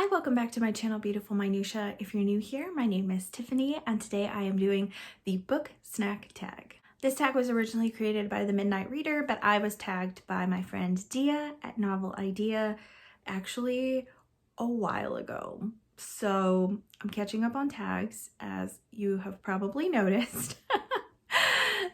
Hi, welcome back to my channel, Beautiful Minutia. If you're new here, my name is Tiffany, and today I am doing the book snack tag. This tag was originally created by the Midnight Reader, but I was tagged by my friend Dia at Novel Idea actually a while ago. So I'm catching up on tags, as you have probably noticed.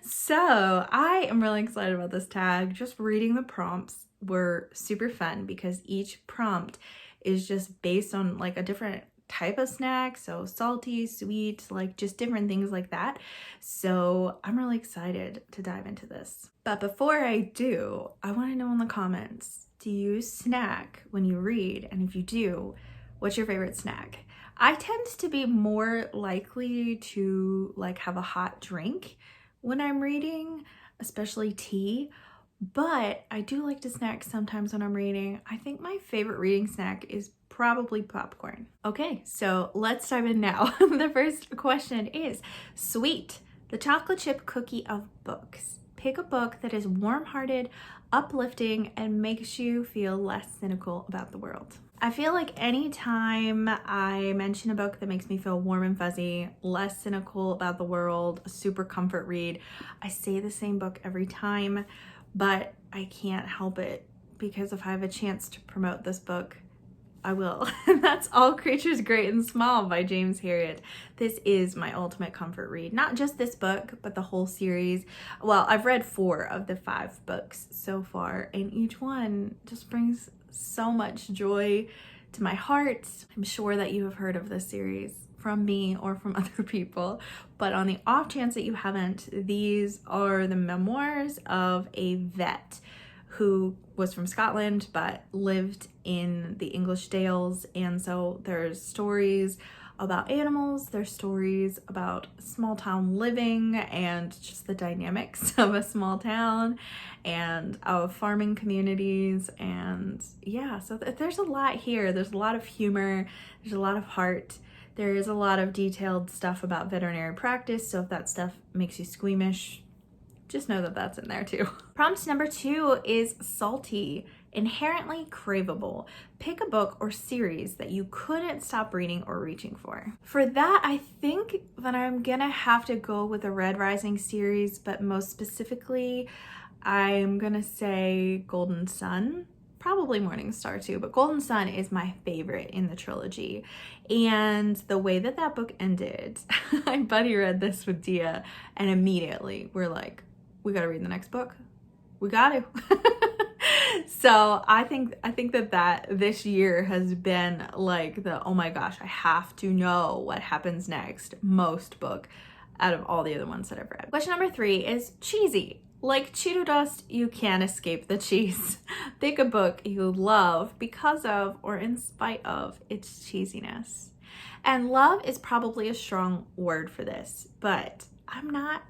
So I am really excited about this tag. Just reading the prompts were super fun because each prompt is just based on like a different type of snack. So salty, sweet, like just different things like that. So I'm really excited to dive into this. But before I do, I want to know in the comments, do you snack when you read? And if you do, what's your favorite snack? I tend to be more likely to like have a hot drink when I'm reading, especially tea, but I do like to snack sometimes when I'm reading. I think my favorite reading snack is probably popcorn. Okay, so let's dive in now. The first question is sweet, the chocolate chip cookie of books. Pick a book that is warm-hearted, uplifting, and makes you feel less cynical about the world. I feel like anytime I mention a book that makes me feel warm and fuzzy, less cynical about the world, a super comfort read, I say the same book every time, but I can't help it because if I have a chance to promote this book, I will. And that's All Creatures Great and Small by James Herriot. This is my ultimate comfort read. Not just this book, but the whole series. Well, I've read 4 of the 5 books so far, and each one just brings so much joy to my heart. I'm sure that you have heard of this series from me or from other people, but on the off chance that you haven't, these are the memoirs of a vet who was from Scotland but lived in the English Dales, and so there's stories about animals, there's stories about small town living and just the dynamics of a small town and of farming communities. And yeah, so there's a lot here. There's a lot of humor, there's a lot of heart, there is a lot of detailed stuff about veterinary practice, so if that stuff makes you squeamish, just know that that's in there too. Prompt number 2 is salty, inherently craveable. Pick a book or series that you couldn't stop reading or reaching for. For that, I think that I'm gonna have to go with the Red Rising series, but most specifically, I'm gonna say Golden Sun. Probably Morning Star too, but Golden Sun is my favorite in the trilogy. And the way that that book ended, my buddy read this with Dia, and immediately we're like, we gotta read the next book. We got to. So I think that this year has been like the, oh my gosh, I have to know what happens next most book out of all the other ones that I've read. Question number 3 is cheesy. Like Cheeto dust, you can't escape the cheese. Pick a book you love because of or in spite of its cheesiness. And love is probably a strong word for this, but I'm not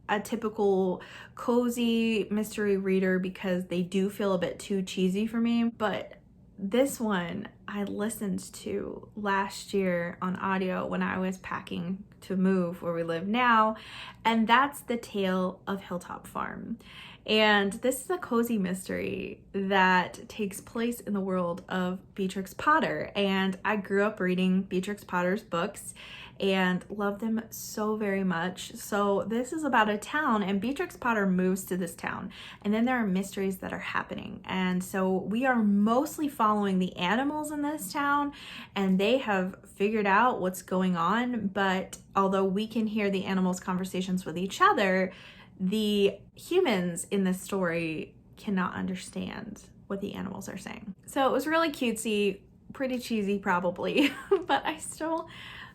a typical cozy mystery reader because they do feel a bit too cheesy for me. But this one I listened to last year on audio when I was packing to move where we live now, and that's The Tale of Hilltop Farm. And this is a cozy mystery that takes place in the world of Beatrix Potter. And I grew up reading Beatrix Potter's books and love them so very much. So this is about a town, and Beatrix Potter moves to this town, and then there are mysteries that are happening. And so we are mostly following the animals in this town, and they have figured out what's going on. But although we can hear the animals' conversations with each other, the humans in this story cannot understand what the animals are saying. So it was really cutesy, pretty cheesy probably, but I still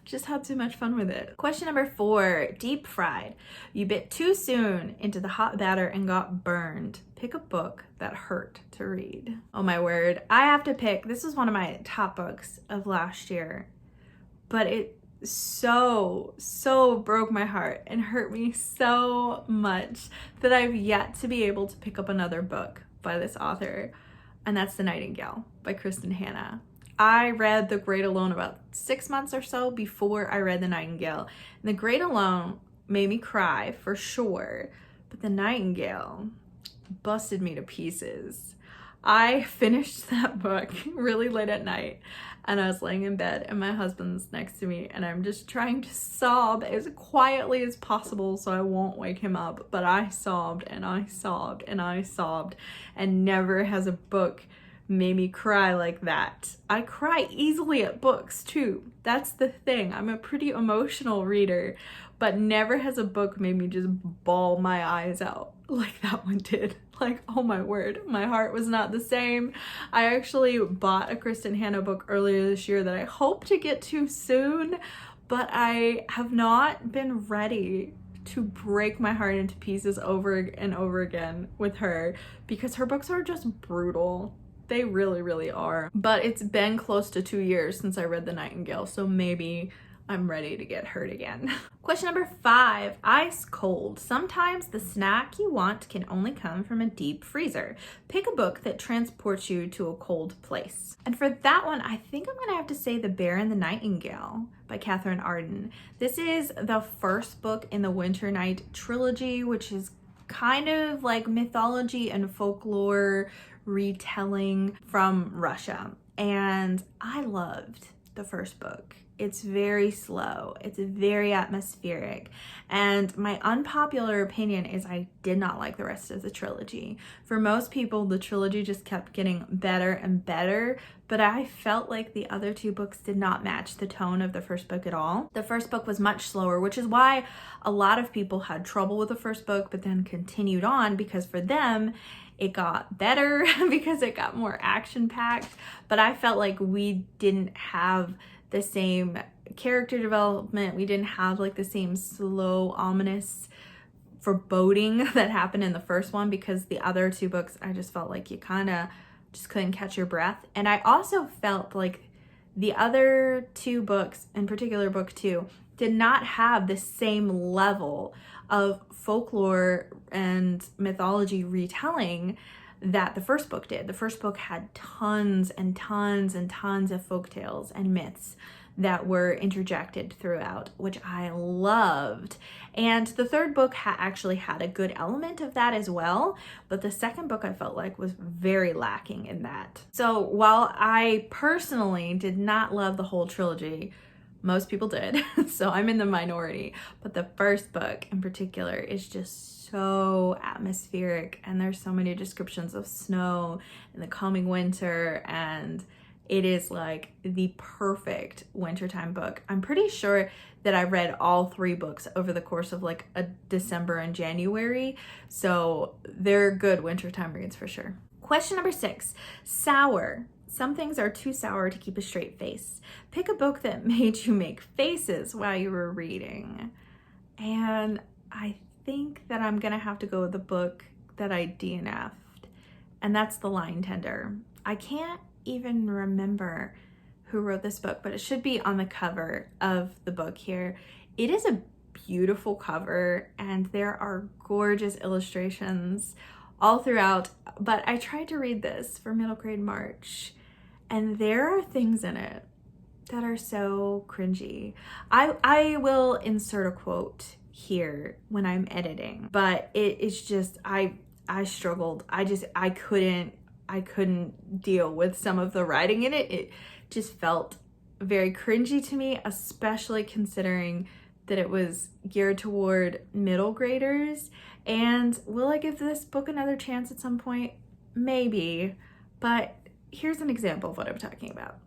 just had too much fun with it. Question number 4, deep fried. You bit too soon into the hot batter and got burned. Pick a book that hurt to read. Oh my word, I have to pick. This was one of my top books of last year, but it so broke my heart and hurt me so much that I've yet to be able to pick up another book by this author, and that's The Nightingale by Kristen Hanna. I read The Great Alone about 6 months or so before I read The Nightingale. And The Great Alone made me cry for sure, but The Nightingale busted me to pieces. I finished that book really late at night and I was laying in bed and my husband's next to me and I'm just trying to sob as quietly as possible so I won't wake him up. But I sobbed and I sobbed and I sobbed, and never has a book made me cry like that. I cry easily at books too. That's the thing. I'm a pretty emotional reader, but never has a book made me just bawl my eyes out like that one did. Like, oh my word, my heart was not the same. I actually bought a Kristen Hanna book earlier this year that I hope to get to soon, but I have not been ready to break my heart into pieces over and over again with her, because her books are just brutal. They really, really are. But it's been close to 2 years since I read The Nightingale, so maybe I'm ready to get hurt again. Question number 5, ice cold. Sometimes the snack you want can only come from a deep freezer. Pick a book that transports you to a cold place. And for that one, I think I'm gonna have to say The Bear and the Nightingale by Catherine Arden. This is the first book in the Winter Night trilogy, which is kind of like mythology and folklore retelling from Russia. And I loved the first book. It's very slow, it's very atmospheric, and my unpopular opinion is I did not like the rest of the trilogy. For most people, the trilogy just kept getting better and better, but I felt like the other 2 books did not match the tone of the first book at all. The first book was much slower, which is why a lot of people had trouble with the first book but then continued on, because for them it got better because it got more action-packed. But I felt like we didn't have the same character development. We didn't have like the same slow, ominous foreboding that happened in the first one, because the other 2 books, I just felt like you kind of just couldn't catch your breath. And I also felt like the other 2 books, in particular book 2, did not have the same level of folklore and mythology retelling that the first book did. The first book had tons and tons and tons of folktales and myths that were interjected throughout, which I loved. And the third book actually had a good element of that as well, but the second book I felt like was very lacking in that. So while I personally did not love the whole trilogy, most people did, so I'm in the minority, but the first book in particular is just so atmospheric, and there's so many descriptions of snow and the coming winter, and it is like the perfect wintertime book. I'm pretty sure that I read all 3 books over the course of like a December and January, so they're good wintertime reads for sure. Question number 6, sour. Some things are too sour to keep a straight face. Pick a book that made you make faces while you were reading. And I think that I'm gonna have to go with the book that I DNF'd, and that's The Lion Tender. I can't even remember who wrote this book, but it should be on the cover of the book here. It is a beautiful cover, and there are gorgeous illustrations all throughout, but I tried to read this for middle grade March, and there are things in it that are so cringy. I will insert a quote here when I'm editing, but it is just, I struggled. I couldn't deal with some of the writing in it. It just felt very cringy to me, especially considering that it was geared toward middle graders. And will I give this book another chance at some point? Maybe, but here's an example of what I'm talking about.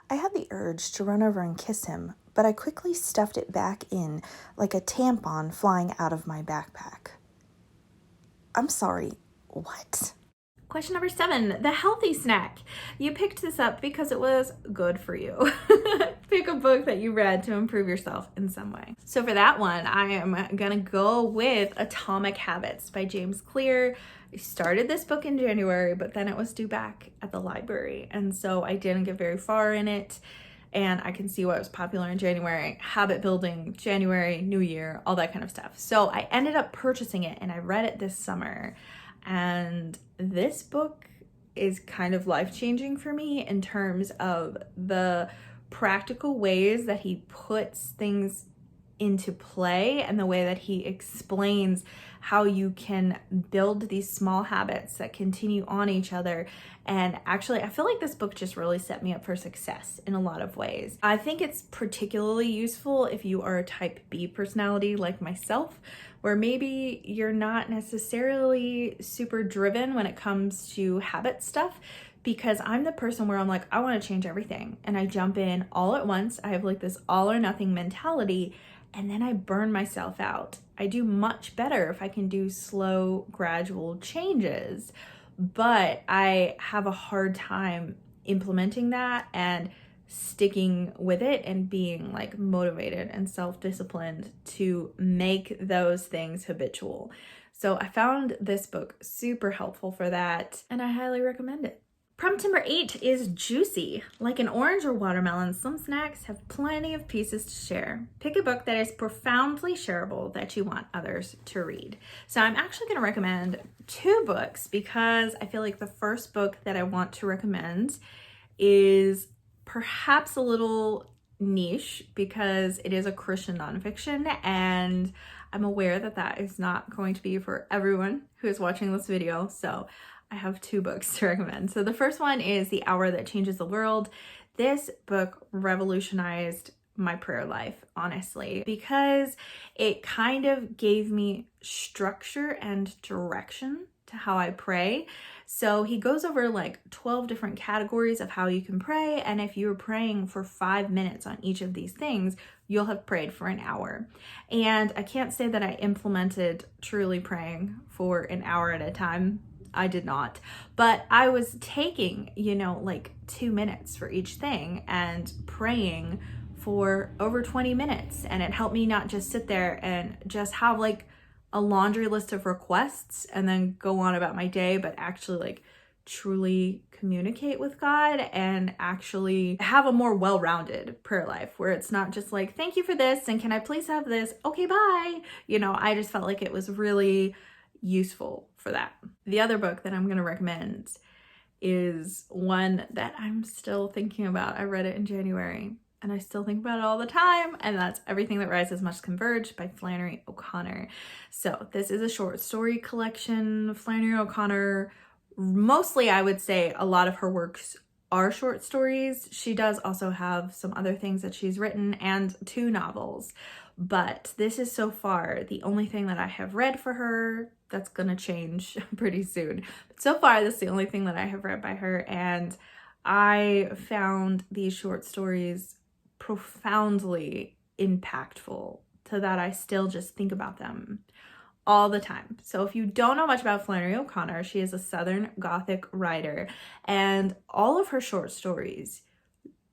I had the urge to run over and kiss him, but I quickly stuffed it back in like a tampon flying out of my backpack. I'm sorry, what? Question number 7, the healthy snack. You picked this up because it was good for you. Pick a book that you read to improve yourself in some way. So for that one, I am gonna go with Atomic Habits by James Clear. I started this book in January, but then it was due back at the library, and so I didn't get very far in it, and I can see why it was popular in January. Habit building, January, New Year, all that kind of stuff. So I ended up purchasing it, and I read it this summer, and this book is kind of life-changing for me in terms of the practical ways that he puts things into play, and the way that he explains how you can build these small habits that continue on each other. And actually, I feel like this book just really set me up for success in a lot of ways. I think it's particularly useful if you are a type B personality like myself, where maybe you're not necessarily super driven when it comes to habit stuff, because I'm the person where I'm like, I want to change everything, and I jump in all at once. I have like this all or nothing mentality, and then I burn myself out. I do much better if I can do slow, gradual changes, but I have a hard time implementing that and sticking with it and being like motivated and self-disciplined to make those things habitual. So I found this book super helpful for that, and I highly recommend it. Prompt number 8 is juicy. Like an orange or watermelon, some snacks have plenty of pieces to share. Pick a book that is profoundly shareable that you want others to read. So I'm actually going to recommend 2 books, because I feel like the first book that I want to recommend is perhaps a little niche, because it is a Christian nonfiction, and I'm aware that that is not going to be for everyone who is watching this video. So I have 2 books to recommend. So the first one is The Hour That Changes the World. This book revolutionized my prayer life, honestly, because it kind of gave me structure and direction to how I pray. So he goes over like 12 different categories of how you can pray, and if you're praying for 5 minutes on each of these things, you'll have prayed for an hour. And I can't say that I implemented truly praying for an hour at a time. I did not, but I was taking, like 2 minutes for each thing and praying for over 20 minutes. And it helped me not just sit there and just have like a laundry list of requests and then go on about my day, but actually like truly communicate with God and actually have a more well-rounded prayer life, where it's not just like, thank you for this, and can I please have this? Okay, bye. I just felt like it was really useful for that. The other book that I'm going to recommend is one that I'm still thinking about. I read it in January and I still think about it all the time, and that's Everything That Rises Must Converge by Flannery O'Connor. So this is a short story collection. Flannery O'Connor, mostly I would say a lot of her works are short stories. She does also have some other things that she's written and 2 novels, but this is so far the only thing that I have read for her. That's gonna change pretty soon. But so far, this is the only thing that I have read by her, and I found these short stories profoundly impactful, to that I still just think about them all the time. So if you don't know much about Flannery O'Connor, she is a Southern Gothic writer, and all of her short stories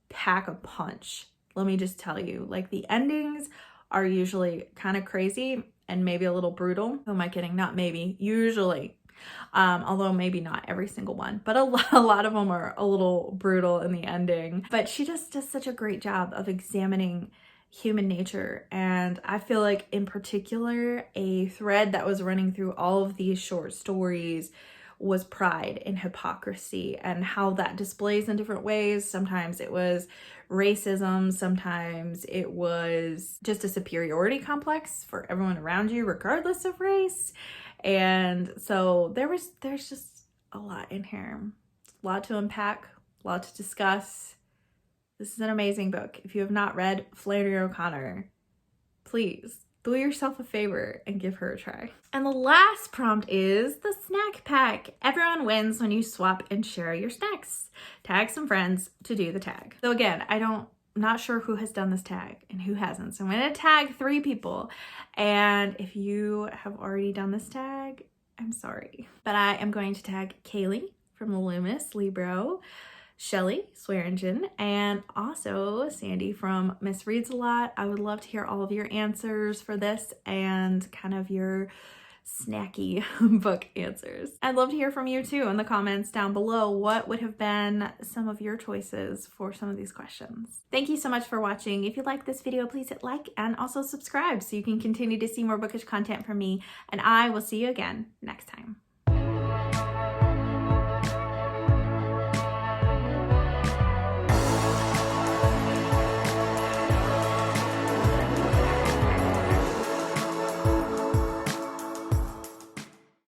pack a punch. Let me just tell you, like, the endings are usually kind of crazy and maybe a little brutal. Who am I kidding? Not maybe, usually. Although maybe not every single one, but a lot of them are a little brutal in the ending. But she just does such a great job of examining human nature, and I feel like in particular a thread that was running through all of these short stories was pride and hypocrisy, and how that displays in different ways. Sometimes it was racism, sometimes it was just a superiority complex for everyone around you regardless of race. And so there's just a lot in here, a lot to unpack, a lot to discuss. This is an amazing book. If you have not read Flannery O'Connor, please do yourself a favor and give her a try. And the last prompt is the snack pack. Everyone wins when you swap and share your snacks. Tag some friends to do the tag. So again, I'm not sure who has done this tag and who hasn't. So I'm going to tag 3 people. And if you have already done this tag, I'm sorry. But I am going to tag Kaylee from the Luminous Libro, Shelly Swearingen, and also Sandy from Miss Reads a Lot. I would love to hear all of your answers for this and kind of your snacky book answers. I'd love to hear from you too in the comments down below. What would have been some of your choices for some of these questions? Thank you so much for watching. If you like this video, please hit like and also subscribe so you can continue to see more bookish content from me, and I will see you again next time.